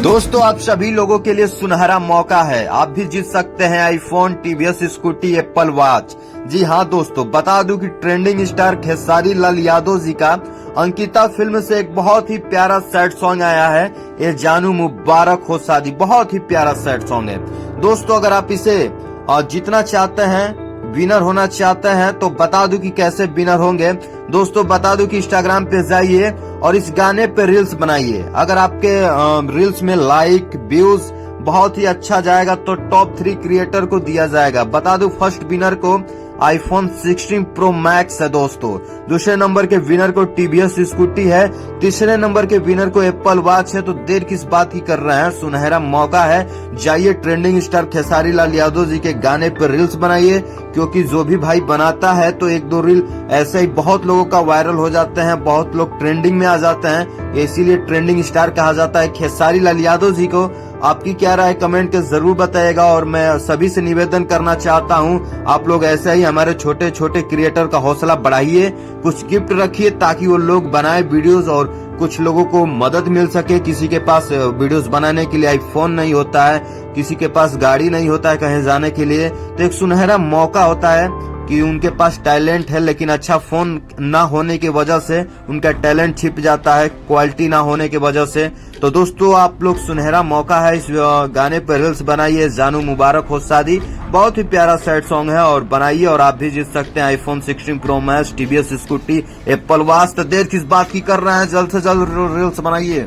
दोस्तों, आप सभी लोगों के लिए सुनहरा मौका है। आप भी जीत सकते हैं iPhone, TVS Scooty, Apple watch. जी हाँ दोस्तों, बता दूं कि ट्रेंडिंग स्टार खेसारी लाल यादव जी का अंकिता फिल्म से एक बहुत ही प्यारा सैड सॉन्ग आया है। ये जानू मुबारक हो शादी, बहुत ही प्यारा सैड सॉन्ग है। दोस्तों, अगर आप इसे जीतना चाहते हैं, विनर होना चाहते हैं, तो बता दूं कि कैसे विनर होंगे। दोस्तों, बता दूं कि इंस्टाग्राम पे जाइए और इस गाने पे रील्स बनाइए। अगर आपके रील्स में लाइक, व्यूज बहुत ही अच्छा जाएगा तो टॉप 3 क्रिएटर को दिया जाएगा। बता दूं, फर्स्ट विनर को आईफोन 16 प्रो मैक्स है दोस्तों। दूसरे नंबर के विनर को टीवीएस स्कूटी है। तीसरे नंबर के विनर को एप्पल वॉच है। तो देर किस बात की कर रहे हैं, सुनहरा मौका है। जाइए ट्रेंडिंग स्टार खेसारी लाल यादव जी के गाने पर रील्स बनाइए, क्योंकि जो भी भाई बनाता है तो 1-2 रील ऐसे ही बहुत लोगों का वायरल हो जाते हैं, बहुत लोग ट्रेंडिंग में आ जाते हैं। इसीलिए ट्रेंडिंग स्टार कहा जाता है खेसारी लाल यादव जी को। आपकी क्या राय कमेंट के जरूर बताइएगा। और मैं सभी से निवेदन करना चाहता हूँ, आप लोग ऐसे ही हमारे छोटे छोटे क्रिएटर का हौसला बढ़ाइए, कुछ गिफ्ट रखिए ताकि वो लोग बनाए वीडियोस और कुछ लोगों को मदद मिल सके। किसी के पास वीडियोस बनाने के लिए आईफोन नहीं होता है, किसी के पास गाड़ी नहीं होता है कहीं जाने के लिए, तो एक सुनहरा मौका होता है कि उनके पास टैलेंट है, लेकिन अच्छा फोन ना होने की वजह से उनका टैलेंट छिप जाता है, क्वालिटी ना होने की वजह से। तो दोस्तों, आप लोग सुनहरा मौका है, इस गाने पर रील्स बनाइए। जानू मुबारक हो शादी, बहुत ही प्यारा सैड सॉन्ग है, और बनाइए और आप भी जीत सकते हैं iPhone 16 pro max, TVS Scooty, Apple watch. तो देर किस बात की कर रहे हैं, जल्द से जल्द रील्स बनाइए।